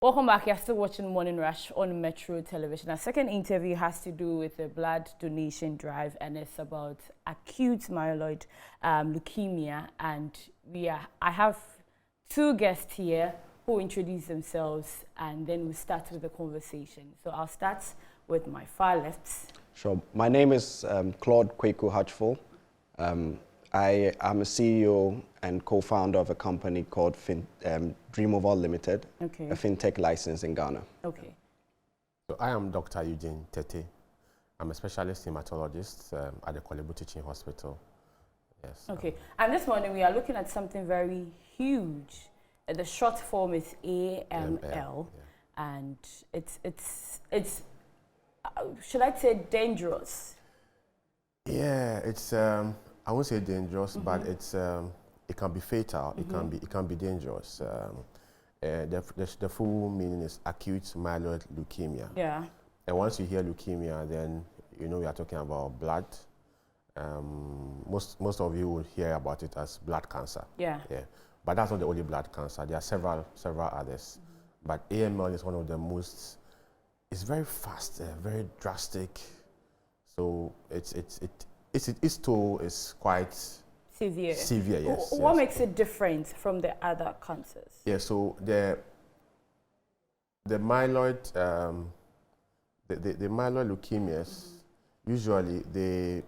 Welcome back. You're still watching Morning Rush on Metro Television. Our second interview has to do with the blood donation drive, and it's about acute myeloid leukemia. And I have two guests here who introduce themselves, and then we'll start with the conversation. So I'll start with my far left. Sure. My name is Claude Kweku Hatchful. I am a CEO and co-founder of a company called Dreamoval Limited, a fintech license in Ghana. Okay. So I am Dr. Eugene Tete. I'm a specialist hematologist at the Korle Bu Teaching Hospital. Yes. Okay. And this morning we are looking at something very huge. The short form is AML, and it's should I say dangerous? Yeah, it's I won't say dangerous, but it's it can be fatal. It can be dangerous. The full meaning is acute myeloid leukemia. Yeah. And once you hear leukemia, then you know we are talking about blood. Most of you will hear about it as blood cancer. Yeah. Yeah. But that's not the only blood cancer. There are several others. But AML is one of the most. It's very fast, very drastic. So its toll is quite severe. Severe, yes. What makes it different from the other cancers? Yeah. So the myeloid the myeloid leukemias usually there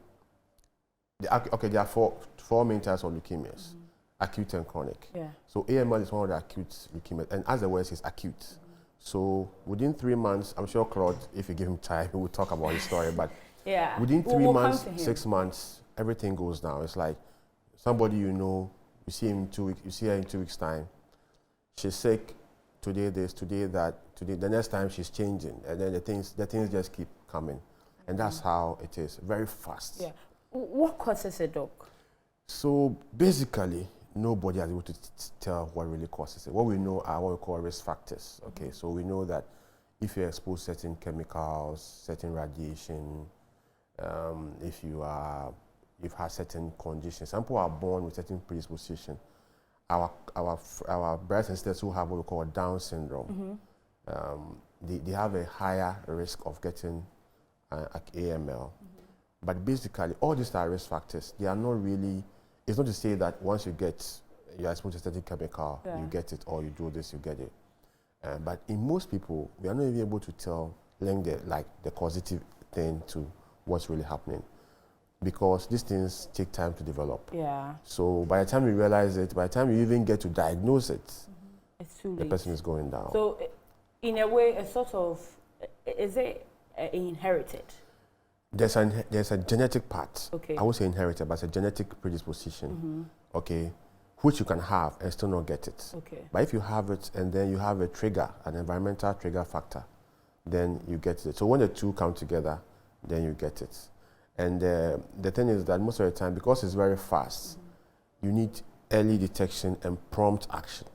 are four main types of leukemias. Acute and chronic. Yeah. So AML is one of the acute leukemias, and as the word says, acute. So within 3 months, I'm sure Claude, if you give him time, he will talk about his story. But yeah, within 3 months, 6 months, everything goes down. It's like somebody you see him in 2 weeks, you see her in 2 weeks' time. She's sick. Today this, today that, today the next time she's changing, and then the things just keep coming, and that's how it is. Very fast. Yeah. What causes it, doc? So basically, nobody is able to tell what really causes it. What we know are what we call risk factors. Okay, so we know that if you're exposed to certain chemicals, certain radiation, if you've had certain conditions. Some people are born with certain predisposition. Our brothers and sisters who have what we call Down syndrome, they have a higher risk of getting AML. But basically, all these are risk factors. They are not really. It's not to say that once you are exposed to a certain chemical, you get it, or you do this, you get it. But in most people, we are not even able to link the causative thing to what's really happening, because these things take time to develop. Yeah. So by the time you realize it, by the time you even get to diagnose it, it's too late. The person is going down. So, in a way, is it inherited? There's a genetic part. Okay. I would say inherited, but it's a genetic predisposition. Okay, which you can have and still not get it. Okay. But if you have it and then you have a trigger, an environmental trigger factor, then you get it. So when the two come together, then you get it. And the thing is that most of the time, because it's very fast, you need early detection and prompt action.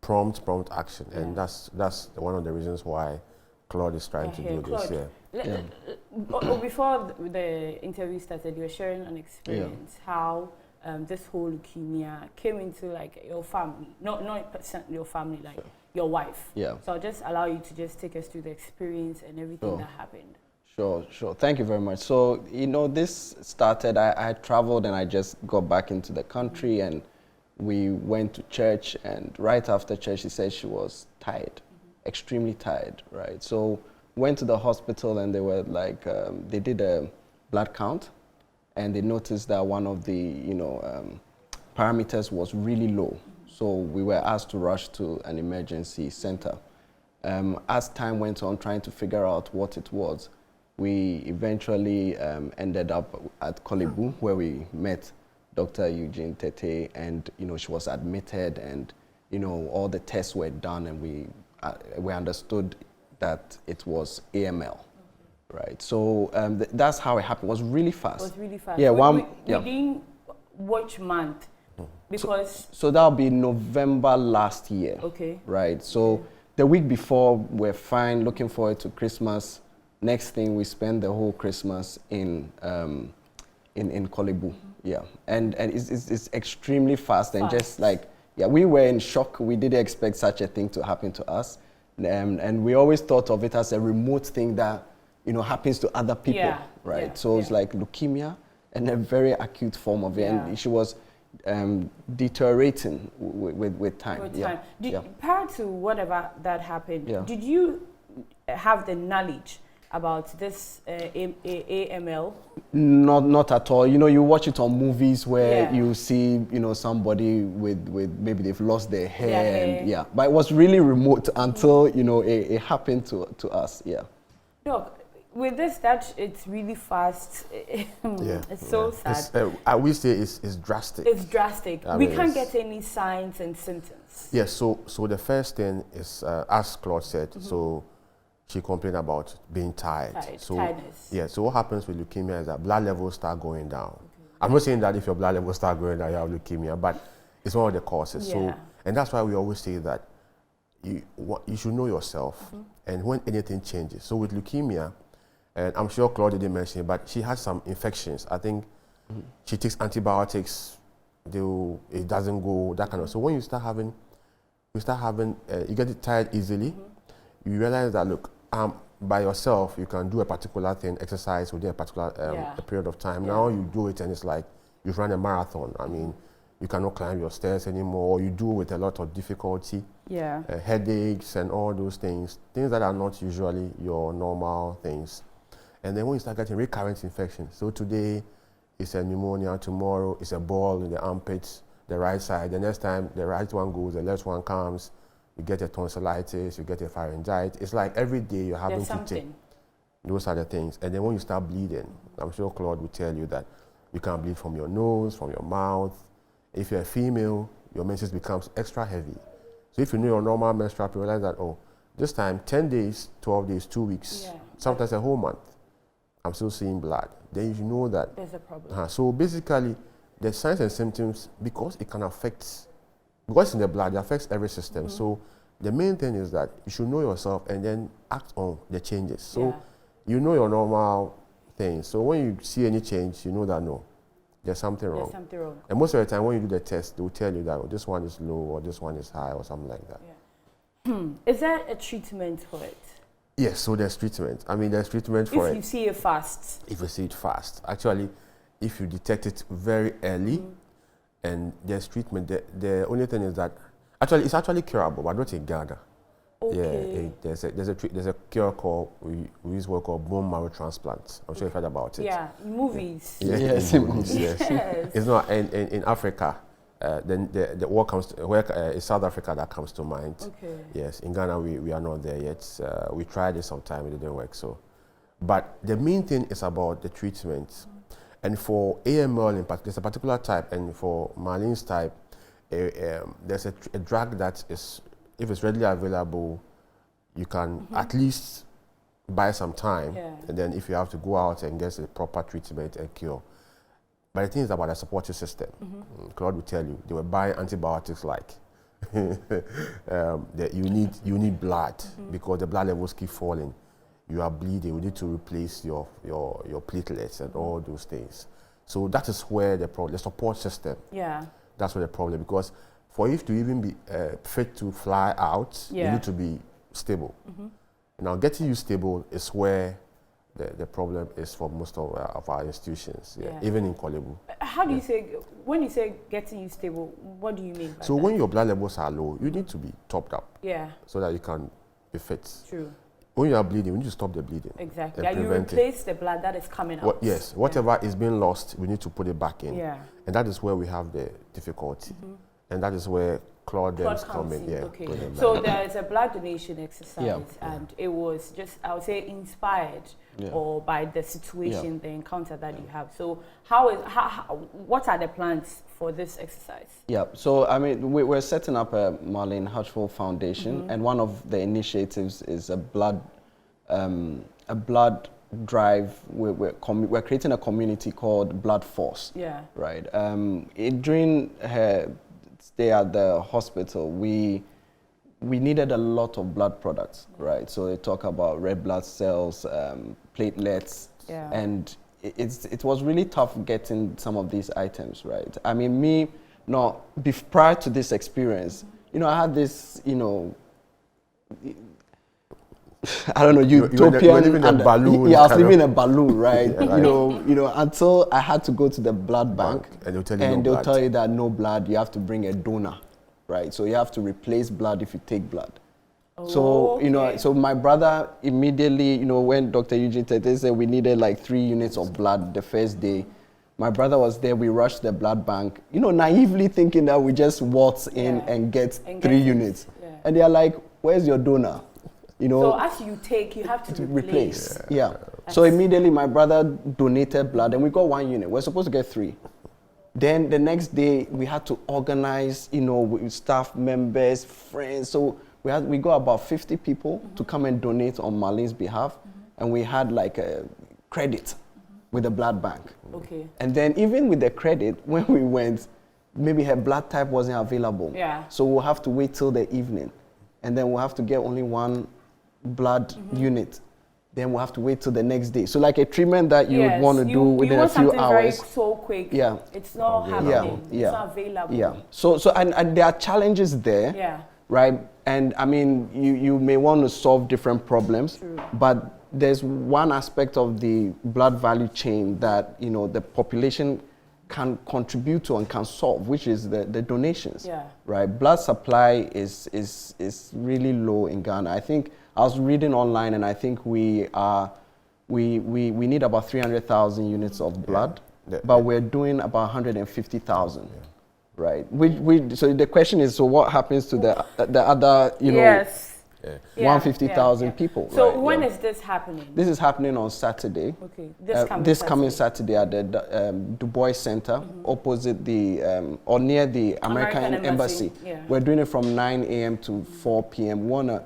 Prompt action. Yeah. And that's one of the reasons why Claude is trying to do Claude, this. Before the interview started, you were sharing an experience how this whole leukemia came into your family, not percent your family, your wife. Yeah. So I'll just allow you to just take us through the experience and everything that happened. Sure. Thank you very much. So, this started, I traveled and I just got back into the country, and we went to church, and right after church, she said she was tired, extremely tired, right? So went to the hospital, and they were they did a blood count, and they noticed that one of the, parameters was really low. So we were asked to rush to an emergency center. As time went on, trying to figure out what it was, we eventually ended up at Korle Bu, where we met Dr. Eugene Tete, and she was admitted, and all the tests were done, and we understood that it was AML, right? So that's how it happened. It was really fast. It was really fast. Yeah, within which month? Because so that'll be November last year. Okay. Right. So the week before, we're fine, looking forward to Christmas. Next thing, we spend the whole Christmas in Korle Bu. Yeah, and it's extremely fast, and just we were in shock. We didn't expect such a thing to happen to us. And we always thought of it as a remote thing that, you know, happens to other people, Yeah, right? yeah, So it's like leukemia and a very acute form of it. Yeah. And she was deteriorating with time. With Yeah. time. Yeah. Prior to whatever that happened, Yeah. did you have the knowledge about this AML? Not at all. You know, you watch it on movies where Yeah. you see, you know, somebody with maybe they've lost their hair. Their hair. And, yeah, but it was really remote until, you know, it happened to us. Yeah. Look, with this, that it's really fast. It's so sad. I will say it's drastic. It's drastic. I We mean, can't it's- get any signs and symptoms. Yes, so the first thing is, as Claude said, so she complained about being tired. So Tiredness. yeah, so what happens with leukemia is that blood levels start going down. I'm not saying that if your blood levels start going down, you have leukemia, but it's one of the causes. Yeah. So, and that's why we always say that you should know yourself, and when anything changes. So with leukemia, and I'm sure Claude didn't mention it, but she has some infections. I think she takes antibiotics, it doesn't go, that kind of. So when you start having, you get tired easily, you realize that, look, by yourself, you can do a particular thing, exercise within a particular a period of time. Yeah. Now you do it and it's like you've run a marathon. I mean, you cannot climb your stairs anymore. You do it with a lot of difficulty, Yeah. headaches and all those things that are not usually your normal things. And then when you start getting recurrent infections, so today it's a pneumonia, tomorrow it's a ball in the armpits, the right side. The next time the right one goes, the left one comes. You get a tonsillitis, you get a pharyngitis. It's like every day you're having There's to take. something. Those are the things. And then when you start bleeding, I'm sure Claude will tell you that you can bleed from your nose, from your mouth. If you're a female, your menses becomes extra heavy. So if you know your normal menstrual period, you realize that, oh, this time 10 days, 12 days, 2 weeks, Yeah. sometimes a whole month, I'm still seeing blood. Then you know that. There's a problem. So basically, the signs and symptoms, because it can affect, because it's in the blood, it affects every system. So the main thing is that you should know yourself and then act on the changes. So Yeah. you know your normal things. So when you see any change, you know that no, there's something wrong. There's something wrong. And most of the time when you do the test, they will tell you that, oh, this one is low or this one is high or something like that. Is there a treatment for it? Yes, so there's treatment. I mean, there's treatment for If it. you see it fast. If you see it fast. Actually, if you detect it very early, and there's treatment, the only thing is that, actually, it's actually curable, but not in Ghana. Okay. Yeah, there's a cure called, we use what called bone marrow transplant. I'm sure you've heard about it. Yeah, movies. Yeah, Yes, in in movies, yes. Yes. It's not in Africa. Then the war comes to, it's South Africa that comes to mind. Okay. Yes, in Ghana we are not there yet. We tried it sometime, it didn't work. So, but the main thing is about the treatment. And for AML in particular, there's a particular type, and for Marlene's type, there's a drug that is, if it's readily available, you can at least buy some time, Yeah. and then if you have to go out and get a proper treatment and cure. But the thing is about the supportive system. Claude will tell you, they were buying antibiotics like that you need blood because the blood levels keep falling. You are bleeding, we need to replace your platelets and all those things. So that is where the support system, Yeah. that's where the problem, because for you to even be fit to fly out, you Yeah. need to be stable. Now getting you stable is where the problem is for most of our institutions, Yeah. even in Kolebu. How do you say, when you say getting you stable, what do you mean by So that? when your blood levels are low, you need to be topped up Yeah, so that you can be fit. true. When you are bleeding, we need to stop the bleeding. Exactly. And Yeah, you prevent it. replace the blood that is coming out. Yes, whatever is being lost, we need to put it back in. Yeah. And that is where we have the difficulty. And that is where Claude Blood then come in. Yeah, Okay. put them So back. there is a blood donation exercise, Yeah. and it was just, I would say, inspired Yeah. or by the situation, the encounter that you have. So what are the plans for this exercise? Yeah, so I mean, we're setting up a Marlene Hutchful Foundation, and one of the initiatives is a blood drive. We're creating a community called Blood Force. Yeah. Right. During her stay at the hospital, we needed a lot of blood products, right? So they talk about red blood cells, platelets, Yeah. and it was really tough getting some of these items, right? I mean, prior to this experience, I had this, I don't know, utopian. You were living in a balloon. Yeah, I was living in a balloon, right? Yeah, right. You know, until I had to go to the blood bank, and they'll tell you that no blood, you have to bring a donor, right? So you have to replace blood if you take blood. Oh, so, okay. you know, so my brother immediately, you know, when Dr. Eugene Tete said we needed like 3 units of blood the first day, my brother was there, we rushed to the blood bank, you know, naively thinking that we just waltz in and get 3 units. Yeah. And they're like, where's your donor? You know, so as you take, you have to replace. Yeah. So immediately my brother donated blood and we got 1 unit. We're supposed to get 3. Then the next day we had to organize, you know, with staff members, friends. So we got about 50 people to come and donate on Marlene's behalf. And we had like a credit with the blood bank. Okay. And then even with the credit, when we went, maybe her blood type wasn't available. Yeah. So we'll have to wait till the evening. And then we'll have to get only 1 blood unit. Then we'll have to wait till the next day. So like a treatment that you would want to do within a few hours. Very so quick. Yeah. It's not happening. Yeah. It's not available. Yeah. So and there are challenges there. Yeah. Right. And I mean, you may want to solve different problems. True. But there's one aspect of the blood value chain that, you know, the population can contribute to and can solve, which is the donations. Yeah. Right. Blood supply is really low in Ghana. I think I was reading online, and I think we need about 300,000 units of blood, but we're doing about 150,000. Yeah. Right. So the question is, so what happens to the other, you know? Yes. 150,000 people. So right, when is this happening? This is happening on Saturday. Okay. This coming Saturday at the Du Bois Center, opposite the or near the American Embassy. Yeah. We're doing it from 9 a.m. to 4 p.m. We want to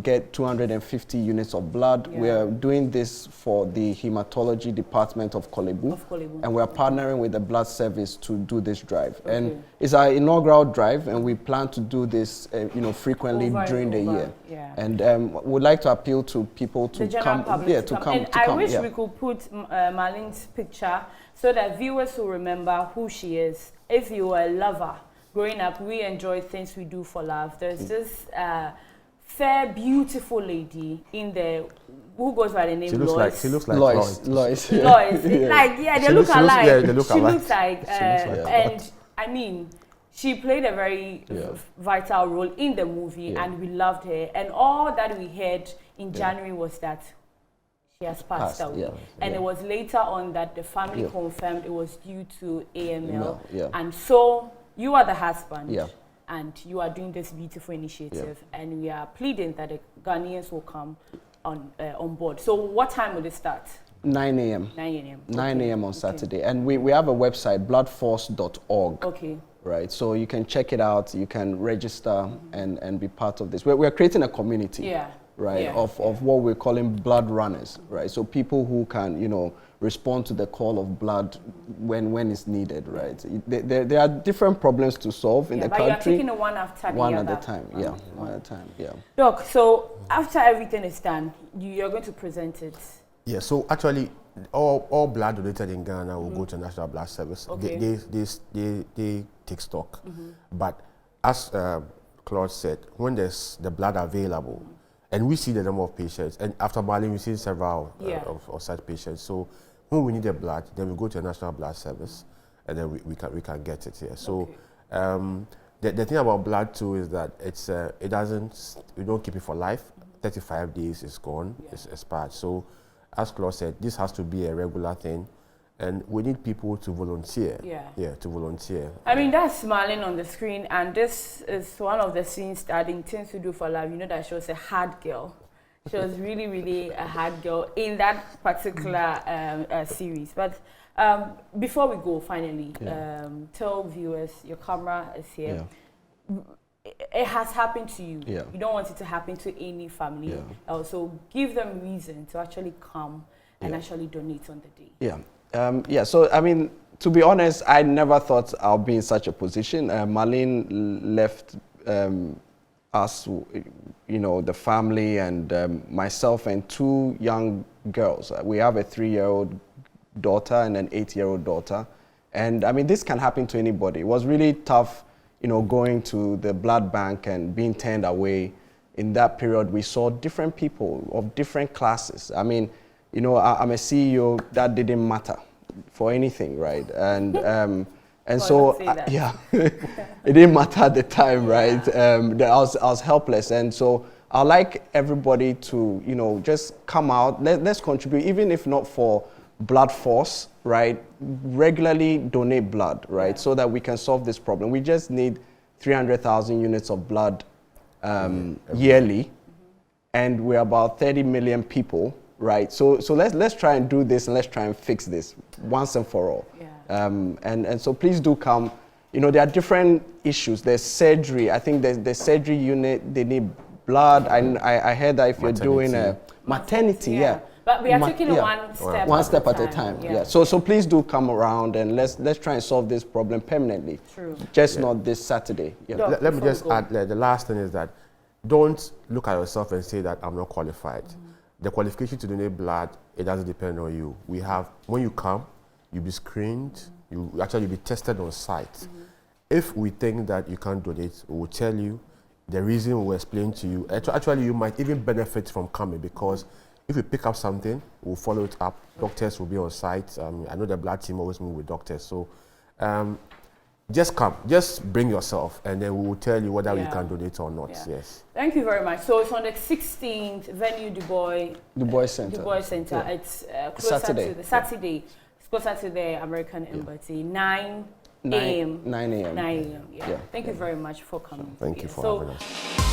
get 250 units of blood. Yeah. We're doing this for the hematology department of Kolebu. And we're partnering with the blood service to do this drive. Okay. And it's our inaugural drive, and we plan to do this, you know, frequently during the year. Yeah. And we'd like to appeal to people to come. To come. And I wish we could put Marlene's picture so that viewers will remember who she is. If you were a lover, growing up, we enjoy things we do for love. There's this fair, beautiful lady in there who goes by the name Lois. She looks like Lois. Lois. They She look alike. They look she alike. looks like, and I mean, she played a very vital role in the movie, and we loved her. And all that we heard in January was that she has passed away. And it was later on that the family confirmed it was due to AML. And so you are the husband. And you are doing this beautiful initiative, and we are pleading that the Ghanaians will come on board. So what time will it start? 9 a.m. 9 a.m. 9 a.m. on Saturday. And we have a website, bloodforce.org. Okay. Right, so you can check it out, you can register and be part of this. We're creating a community, right, of what we're calling blood runners, right? So people who can, you know, respond to the call of blood when it's needed, right? There are different problems to solve in the country. But you're taking it one after the other. One at a time, one at a time, Doc, so after everything is done, you're going to present it? Yeah, so actually, all blood donated in Ghana will go to National Blood Service. Okay. They take stock. But as Claude said, when there's the blood available, and we see the number of patients, and after Marlene, we've seen several of such patients. So when we need the blood, then we go to the National Blood Service, and then we can get it here. So the thing about blood too is that we don't keep it for life. 35 days is gone, it's expired. So as Claude said, this has to be a regular thing, and we need people to volunteer. To volunteer. I mean, that's Marlene on the screen, and this is one of the scenes that in Things We Do for Love, you know that she was a hard girl. She was really, really a hard girl in that particular series. But before we go, finally, tell viewers, your camera is here. It has happened to you. You don't want it to happen to any family. So give them reason to actually come and actually donate on the day. So, I mean, to be honest, I never thought I'll be in such a position. Marlene left us, you know, the family and myself and 2 young girls. We have a 3-year-old daughter and an 8-year-old daughter. And I mean, this can happen to anybody. It was really tough, you know, going to the blood bank and being turned away in that period, we saw different people of different classes. I mean, you know, I'm a CEO, that didn't matter for anything, right? And so, yeah, it didn't matter at the time, right? I was helpless. And so I'd like everybody to, you know, just come out, let's contribute, even if not for blood force, right? Regularly donate blood, right? So that we can solve this problem. We just need 300,000 units of blood yearly, and we're about 30 million people, right? So let's try and do this, and let's try and fix this once and for all. And so please do come. You know, there are different issues. There's surgery. I think the surgery unit, they need blood. I heard that if you're doing a maternity, But we are taking it one step at a time. Yeah. So please do come around, and let's try and solve this problem permanently. True. Just not this Saturday. Yeah. Let me just add, the last thing is that don't look at yourself and say that I'm not qualified. The qualification to donate blood, it doesn't depend on you. We have, when you come, you'll be screened, you'll be tested on site. If we think that you can't donate, we will tell you. The reason we will explain to you. Actually, you might even benefit from coming, because if we pick up something, we'll follow it up. Doctors will be on site. I know the blood team always move with doctors. So just come, just bring yourself, and then we will tell you whether you can donate or not. Yes. Thank you very much. So it's on the 16th, venue Du Bois Center. Du Bois Center. Yeah. It's closer to the Saturday. It's closer to the American Embassy. 9 a.m. 9 a.m. 9 a.m. Yeah. Thank you very much for coming. Thank you for having us.